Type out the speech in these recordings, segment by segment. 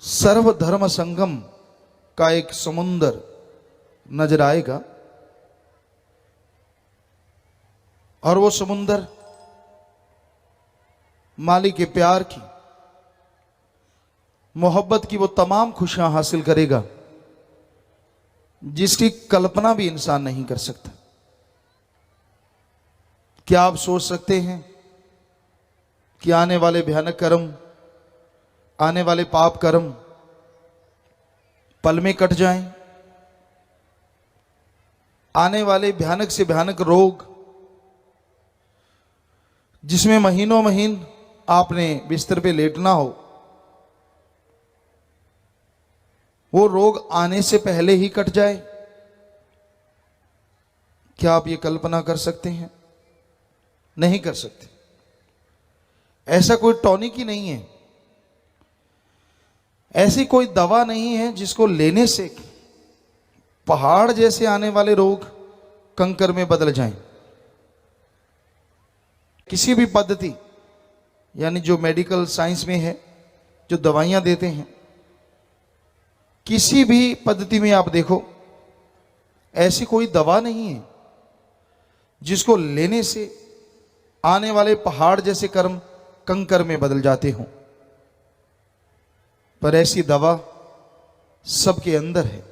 सर्वधर्म संगम का एक समुंदर नजर आएगा और वो समुंदर मालिक के प्यार की, मोहब्बत की वो तमाम खुशियां हासिल करेगा जिसकी कल्पना भी इंसान नहीं कर सकता। क्या आप सोच सकते हैं कि आने वाले भयानक कर्म, आने वाले पाप कर्म पल में कट जाएं? आने वाले भयानक से भयानक रोग जिसमें महीनों महीन आपने बिस्तर पे लेटना हो, वो रोग आने से पहले ही कट जाए? क्या आप ये कल्पना कर सकते हैं? नहीं कर सकते। ऐसा कोई टॉनिक ही नहीं है, ऐसी कोई दवा नहीं है जिसको लेने से पहाड़ जैसे आने वाले रोग कंकर में बदल जाएं। किसी भी पद्धति, यानी जो मेडिकल साइंस में है, जो दवाइयां देते हैं, किसी भी पद्धति में आप देखो, ऐसी कोई दवा नहीं है जिसको लेने से आने वाले पहाड़ जैसे कर्म कंकर में बदल जाते हों। पर ऐसी दवा सबके अंदर है,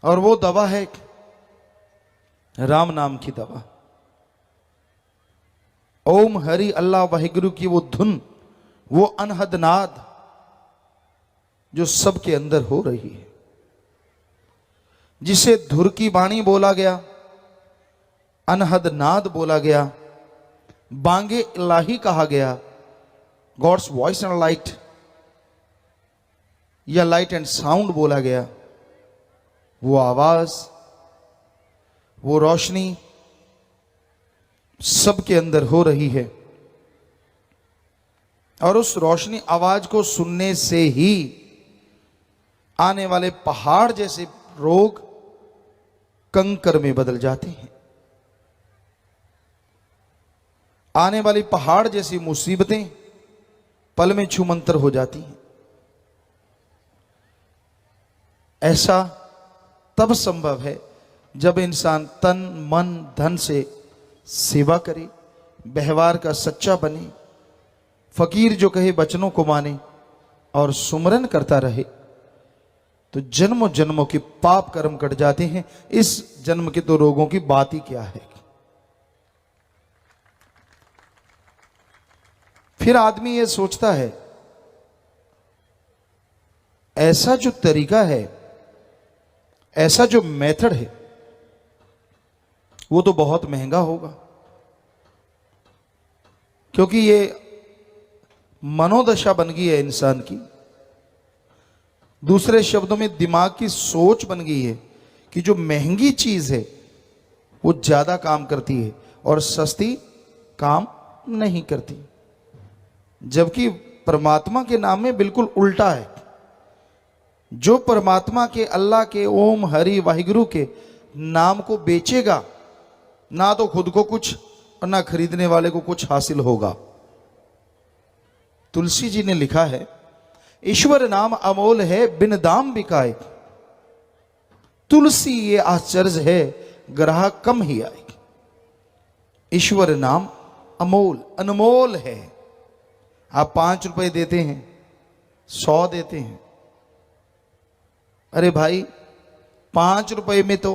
और वो दवा है राम नाम की दवा। ओम हरि अल्लाह वाहिगुरु की वो धुन, वो अनहद नाद जो सबके अंदर हो रही है, जिसे धुर की वाणी बोला गया, अनहद नाद बोला गया, बांगे इलाही कहा गया, गॉड्स वॉइस एंड लाइट या लाइट एंड साउंड बोला गया। वो आवाज, वो रोशनी सबके अंदर हो रही है, और उस रोशनी आवाज को सुनने से ही आने वाले पहाड़ जैसे रोग कंकर में बदल जाते हैं। आने वाली पहाड़ जैसी मुसीबतें पल में छूमंतर हो जाती हैं। ऐसा तब संभव है जब इंसान तन मन धन से सेवा करे, व्यवहार का सच्चा बने, फकीर जो कहे वचनों को माने और सुमरन करता रहे, तो जन्मों जन्मों के पाप कर्म कट जाते हैं। इस जन्म के तो रोगों की बात ही क्या है। फिर आदमी ये सोचता है, ऐसा जो तरीका है, ऐसा जो मेथड है, वो तो बहुत महंगा होगा, क्योंकि ये मनोदशा बन गई है इंसान की। दूसरे शब्दों में दिमाग की सोच बन गई है कि जो महंगी चीज है वो ज्यादा काम करती है और सस्ती काम नहीं करती। जबकि परमात्मा के नाम में बिल्कुल उल्टा है। जो परमात्मा के, अल्लाह के, ओम हरि वाहिगुरु के नाम को बेचेगा, ना तो खुद को कुछ और ना खरीदने वाले को कुछ हासिल होगा। तुलसी जी ने लिखा है, ईश्वर नाम अमोल है बिन दाम बिकाए, तुलसी ये आश्चर्य है ग्राहक कम ही आए। ईश्वर नाम अमोल, अनमोल है। आप 5 रुपए देते हैं, 100 देते हैं, अरे भाई 5 रुपए में तो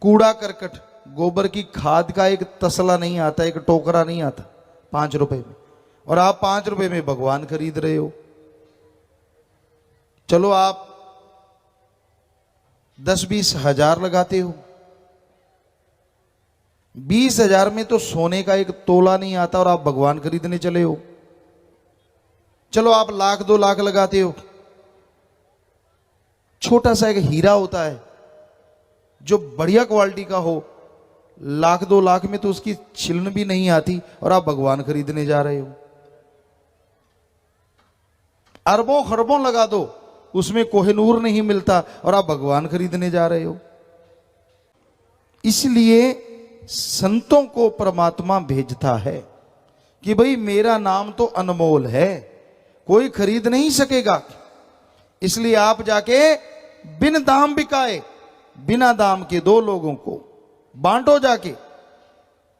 कूड़ा करकट, गोबर की खाद का एक तसला नहीं आता, एक टोकरा नहीं आता 5 रुपए में, और आप 5 रुपए में भगवान खरीद रहे हो। चलो आप 10-20 हजार लगाते हो, 20 हजार में तो सोने का एक तोला नहीं आता और आप भगवान खरीदने चले हो। चलो आप 1,00,000-2 लाख लगाते हो, छोटा सा एक हीरा होता है जो बढ़िया क्वालिटी का हो, 1,00,000-2 लाख में तो उसकी छिलन भी नहीं आती और आप भगवान खरीदने जा रहे हो। अरबों खरबों लगा दो, उसमें कोहिनूर नहीं मिलता और आप भगवान खरीदने जा रहे हो। इसलिए संतों को परमात्मा भेजता है कि भाई मेरा नाम तो अनमोल है, कोई खरीद नहीं सकेगा। इसलिए आप जाके बिन दाम बिकाए, बिना दाम के दो लोगों को बांटो जाके।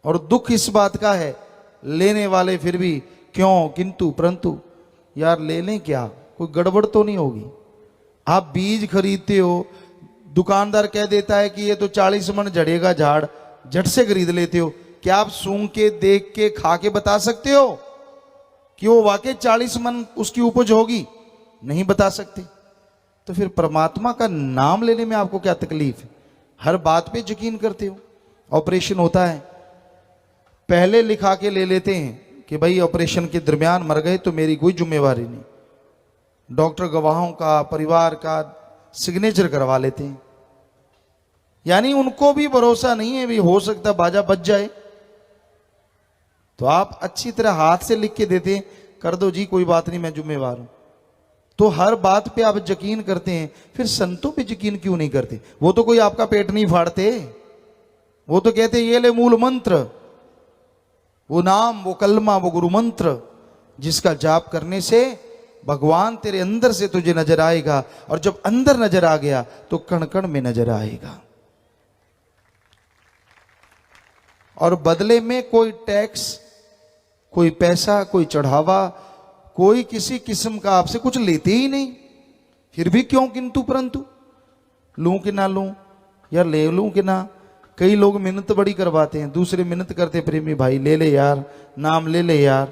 और दुख इस बात का है, लेने वाले फिर भी क्यों किंतु परंतु, यार ले लें क्या, कोई गड़बड़ तो नहीं होगी। आप बीज खरीदते हो, दुकानदार कह देता है कि ये तो 40 मन झड़ेगा झाड़, झट से खरीद लेते हो। क्या आप सूंघ के, देख के, खा के बता सकते हो कि वो वाकई 40 मन उसकी उपज होगी? नहीं बता सकते। तो फिर परमात्मा का नाम लेने में आपको क्या तकलीफ है? हर बात पे यकीन करते हो। ऑपरेशन होता है, पहले लिखा के ले लेते हैं कि भाई ऑपरेशन के दरमियान मर गए तो मेरी कोई जिम्मेवारी नहीं। डॉक्टर गवाहों का, परिवार का सिग्नेचर करवा लेते हैं। यानी उनको भी भरोसा नहीं है, भी हो सकता बाजा बच जाए। तो आप अच्छी तरह हाथ से लिख के देते हैं, कर दो जी कोई बात नहीं मैं जिम्मेवार हूं। तो हर बात पे आप यकीन करते हैं, फिर संतों पे यकीन क्यों नहीं करते? वो तो कोई आपका पेट नहीं फाड़ते, वो तो कहते ये ले मूल मंत्र, वो नाम, वो कलमा, वो गुरु मंत्र, जिसका जाप करने से भगवान तेरे अंदर से तुझे नजर आएगा। और जब अंदर नजर आ गया तो कण कण में नजर आएगा। और बदले में कोई टैक्स, कोई पैसा, कोई चढ़ावा, कोई किसी किस्म का आपसे कुछ लेते ही नहीं। फिर भी क्यों किंतु परंतु, लूं कि ना लूं, यार ले लूं कि ना। कई लोग मिन्नत बड़ी करवाते हैं, दूसरे मिन्नत करते, प्रेमी भाई ले ले यार, नाम ले ले यार।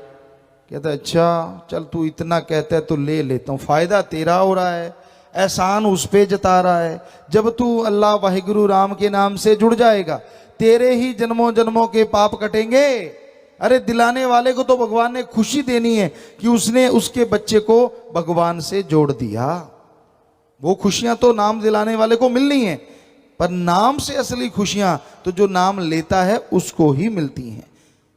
कहता अच्छा चल तू इतना कहता है तो ले लेता हूं, फायदा तेरा हो रहा है, एहसान उस पे जता रहा है। जब तू अल्लाह वाहिगुरु राम के नाम से जुड़ जाएगा, तेरे ही जन्मों जन्मों के पाप कटेंगे। अरे दिलाने वाले को तो भगवान ने खुशी देनी है कि उसने उसके बच्चे को भगवान से जोड़ दिया। वो खुशियां तो नाम दिलाने वाले को मिलनी है, पर नाम से असली खुशियां तो जो नाम लेता है उसको ही मिलती हैं।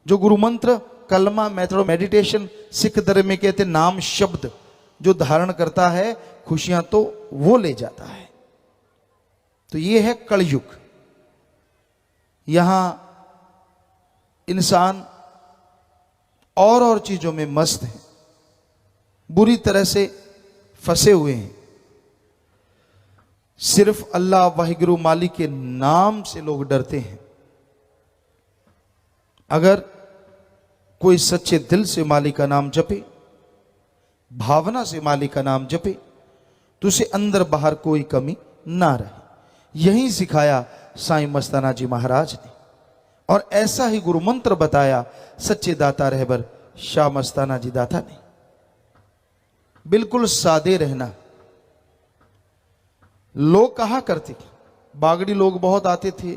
जो गुरु मंत्र, कलमा, मेथड ऑफ मेडिटेशन, सिख धर्म में कहते नाम शब्द जो धारण करता है, खुशियां तो वो ले जाता है। तो ये है कलयुग। यहां इंसान और चीजों में मस्त है, बुरी तरह से फंसे हुए हैं। सिर्फ अल्लाह वाहिगुरु मालिक के नाम से लोग डरते हैं। अगर कोई सच्चे दिल से मालिक का नाम जपे, भावना से मालिक का नाम जपे, तो उसे अंदर बाहर कोई कमी ना रहे। यही सिखाया साईं मस्ताना जी महाराज ने, और ऐसा ही गुरु मंत्र बताया सच्चे दाता रहबर शाह मस्ताना जी दाता ने। बिल्कुल सादे रहना। लोग कहा करते, बागड़ी लोग बहुत आते थे,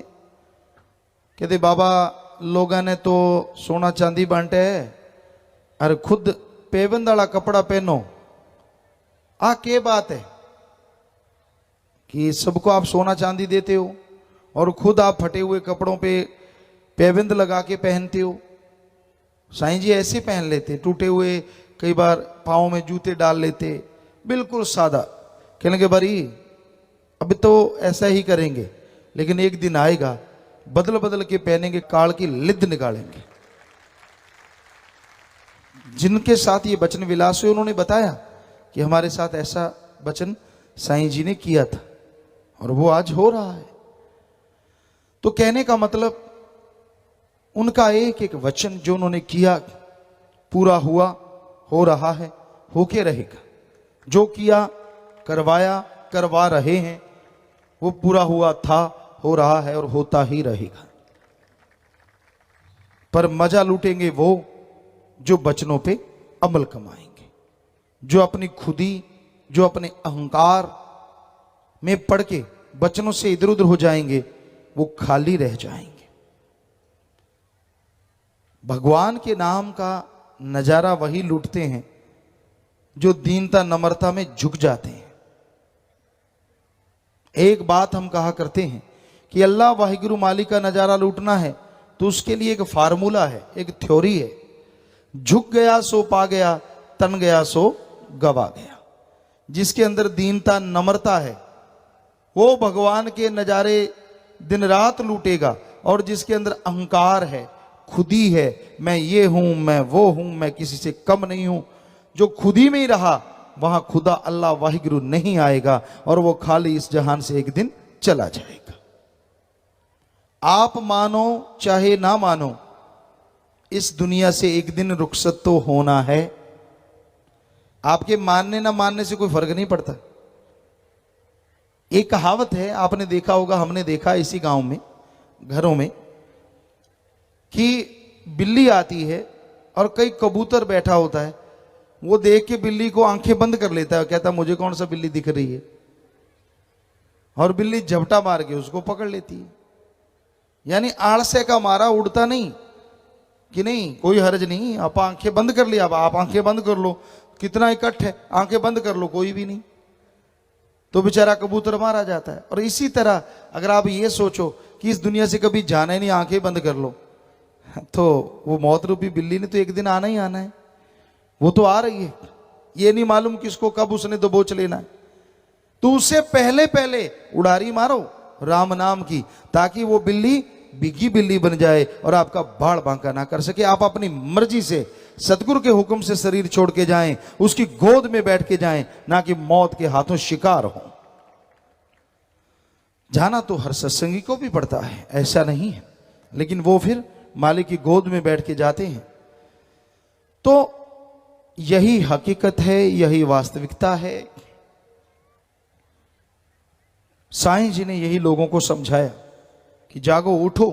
कहते बाबा लोगों ने तो सोना चांदी बांटे है, अरे खुद पेबंद वाला कपड़ा पहनो। आ क्या बात है कि सबको आप सोना चांदी देते हो और खुद आप फटे हुए कपड़ों पे पेबंद लगा के पहनते हो? साईं जी ऐसे पहन लेते, टूटे हुए, कई बार पाँव में जूते डाल लेते, बिल्कुल सादा। कहने भाई अब तो ऐसा ही करेंगे, लेकिन एक दिन आएगा बदल बदल के पहनेंगे, काल की लिद्द निकालेंगे। जिनके साथ ये वचन विलास हुए उन्होंने बताया कि हमारे साथ ऐसा वचन साईं जी ने किया था और वो आज हो रहा है। तो कहने का मतलब उनका एक एक वचन जो उन्होंने किया पूरा हुआ, हो रहा है, होके रहेगा। जो किया, करवाया, करवा रहे हैं, वो पूरा हुआ था, हो रहा है और होता ही रहेगा। पर मजा लूटेंगे वो जो वचनों पे अमल कमाएंगे, जो अपनी खुदी, जो अपने अहंकार में पड़ के वचनों से इधर उधर हो जाएंगे, वो खाली रह जाएंगे। भगवान के नाम का नजारा वही लूटते हैं जो दीनता नम्रता में झुक जाते हैं। एक बात हम कहा करते हैं कि अल्लाह वाहिगुरु मालिक का नजारा लूटना है तो उसके लिए एक फार्मूला है, एक थ्योरी है। झुक गया सो पा गया, तन गया सो गवा गया। जिसके अंदर दीनता नम्रता है वो भगवान के नजारे दिन रात लूटेगा, और जिसके अंदर अहंकार है, खुदी है, मैं ये हूं, मैं वो हूं, मैं किसी से कम नहीं हूं, जो खुद ही में ही रहा, वहां खुदा अल्लाह वाहिगुरु नहीं आएगा और वो खाली इस जहान से एक दिन चला जाएगा। आप मानो चाहे ना मानो, इस दुनिया से एक दिन रुखसत तो होना है। आपके मानने ना मानने से कोई फर्क नहीं पड़ता। एक कहावत है, आपने देखा होगा, हमने देखा इसी गांव में घरों में, कि बिल्ली आती है और कई कबूतर बैठा होता है, वो देख के बिल्ली को आंखें बंद कर लेता है, कहता मुझे कौन सा बिल्ली दिख रही है, और बिल्ली झपटा मार के उसको पकड़ लेती है। यानी आलस्य का मारा उड़ता नहीं कि नहीं कोई हर्ज नहीं, आप आंखें बंद कर लिया, अब आप आंखें बंद कर लो, कितना इकट्ठ है, आंखें बंद कर लो, कोई भी नहीं, तो बेचारा कबूतर मारा जाता है। और इसी तरह अगर आप ये सोचो कि इस दुनिया से कभी जाना ही नहीं, आंखें बंद कर लो, तो वो मौत रूपी बिल्ली ने तो एक दिन आना ही आना है, वो तो आ रही है, ये नहीं मालूम किसको कब उसने दबोच लेना है। तो उससे पहले पहले उड़ारी मारो राम नाम की, ताकि वो बिल्ली बिगी बिल्ली बन जाए और आपका बाढ़ बांका ना कर सके। आप अपनी मर्जी से सतगुरु के हुक्म से शरीर छोड़ के जाएं, उसकी गोद में बैठ के जाएं, ना कि मौत के हाथों शिकार हो। जाना तो हर सत्संगी को भी पड़ता है, ऐसा नहीं है, लेकिन वो फिर मालिक की गोद में बैठ के जाते हैं। तो यही हकीकत है, यही वास्तविकता है। साईं जी ने यही लोगों को समझाया कि जागो, उठो,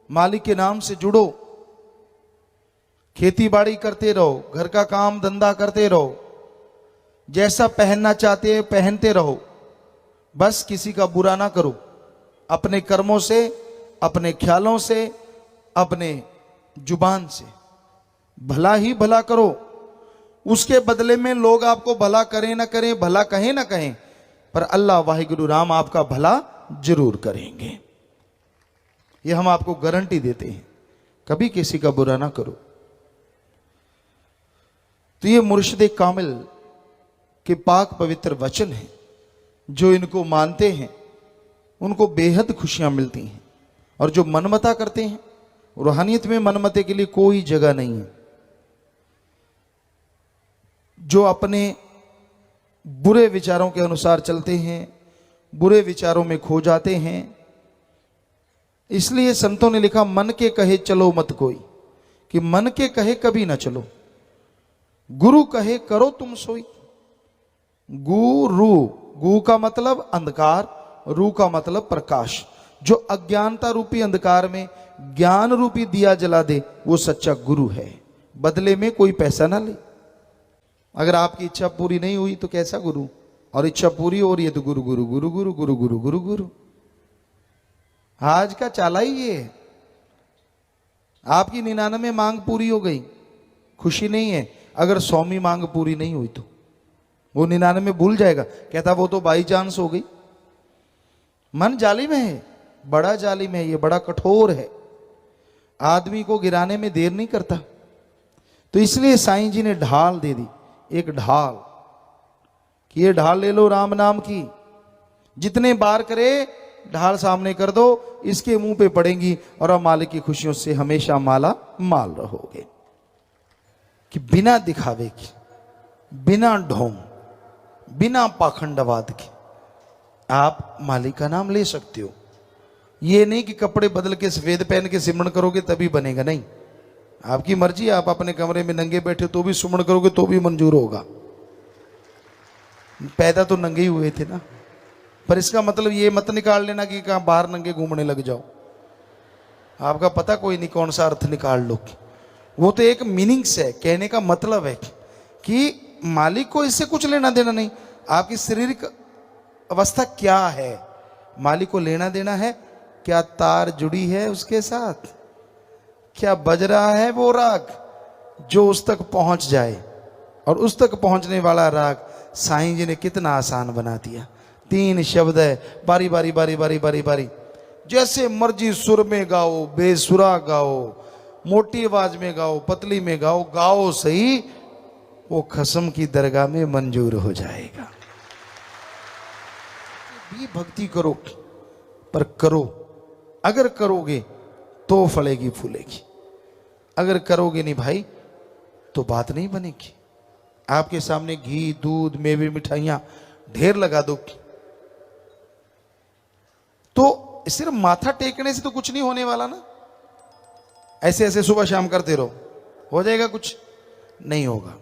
मालिक के नाम से जुड़ो, खेती बाड़ी करते रहो, घर का काम धंधा करते रहो, जैसा पहनना चाहते हैं पहनते रहो, बस किसी का बुरा ना करो। अपने कर्मों से, अपने ख्यालों से, अपने जुबान से भला ही भला करो। उसके बदले में लोग आपको भला करें ना करें, भला कहें ना कहें, पर अल्लाह वाहिगुरु राम आपका भला जरूर करेंगे। ये हम आपको गारंटी देते हैं, कभी किसी का बुरा ना करो। तो ये मुर्शिद कामिल के पाक पवित्र वचन हैं, जो इनको मानते हैं उनको बेहद खुशियां मिलती हैं। और जो मनमता करते हैं, रूहानियत में मनमते के लिए कोई जगह नहीं है। जो अपने बुरे विचारों के अनुसार चलते हैं, बुरे विचारों में खो जाते हैं। इसलिए संतों ने लिखा, मन के कहे चलो मत कोई, कि मन के कहे कभी ना चलो, गुरु कहे करो तुम सोई। गुरु, गु का मतलब अंधकार, रू का मतलब प्रकाश। जो अज्ञानता रूपी अंधकार में ज्ञान रूपी दिया जला दे, वो सच्चा गुरु है। बदले में कोई पैसा ना ले। अगर आपकी इच्छा पूरी नहीं हुई तो कैसा गुरु, और इच्छा पूरी हो रही है तो गुरु गुरु गुरु गुरु गुरु गुरु गुरु गुरु। आज का चाला ही ये है। आपकी 99 मांग पूरी हो गई, खुशी नहीं है। अगर 100वीं मांग पूरी नहीं हुई तो वो 99 भूल जाएगा, कहता वो तो बाई चांस हो गई। मन जालिम है, बड़ा जालिम है, ये बड़ा कठोर है, आदमी को गिराने में देर नहीं करता। तो इसलिए साईं जी ने ढाल दे दी, एक ढाल, कि ये ढाल ले लो राम नाम की, जितने बार करे ढाल सामने कर दो, इसके मुंह पे पड़ेंगी और अब मालिक की खुशियों से हमेशा माला माल रहोगे। कि बिना दिखावे की, बिना ढोंग, बिना पाखंडवाद के आप मालिक का नाम ले सकते हो। ये नहीं कि कपड़े बदल के सफेद पहन के सिमरन करोगे तभी बनेगा, नहीं। आपकी मर्जी, आप अपने कमरे में नंगे बैठे तो भी सुमरण करोगे तो भी मंजूर होगा। पैदा तो नंगे ही हुए थे ना, पर इसका मतलब ये मत निकाल लेना कि कहां बाहर नंगे घूमने लग जाओ। आपका पता कोई नहीं कौन सा अर्थ निकाल लो। वो तो एक मीनिंग्स है, कहने का मतलब है कि मालिक को इससे कुछ लेना देना नहीं। आपकी शारीरिक अवस्था क्या है, मालिक को लेना देना है। क्या तार जुड़ी है उसके साथ, क्या बज रहा है वो राग जो उस तक पहुंच जाए। और उस तक पहुंचने वाला राग साईं जी ने कितना आसान बना दिया। 3 शब्द है, बारी बारी बारी बारी बारी बारी, जैसे मर्जी सुर में गाओ, बेसुरा गाओ, मोटी आवाज में गाओ, पतली में गाओ, गाओ सही, वो खसम की दरगाह में मंजूर हो जाएगा। भी भक्ति करो, पर करो। अगर करोगे तो फलेगी फूलेगी, अगर करोगे नहीं भाई तो बात नहीं बनेगी। आपके सामने घी, दूध, मेवे, मिठाइयां ढेर लगा दो, तो सिर्फ माथा टेकने से तो कुछ नहीं होने वाला ना। ऐसे ऐसे सुबह शाम करते रहो, हो जाएगा? कुछ नहीं होगा।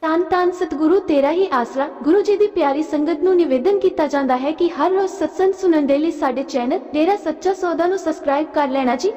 ਧੰਨ ਧੰਨ ਸਤਿਗੁਰੂ ਤੇਰਾ ਹੀ ਆਸਰਾ। ਗੁਰੂ ਜੀ ਦੀ ਪਿਆਰੀ ਸੰਗਤ ਨੂੰ ਨਿਵੇਦਨ ਕੀਤਾ ਜਾਂਦਾ ਹੈ ਕਿ ਹਰ ਰੋਜ਼ ਸਤਸੰਗ ਸੁਣਨ ਦੇ ਲਈ ਸਾਡੇ ਚੈਨਲ ਡੇਰਾ ਸੱਚਾ ਸੌਦਾ ਨੂੰ ਸਬਸਕ੍ਰਾਈਬ ਕਰ ਲੈਣਾ ਜੀ।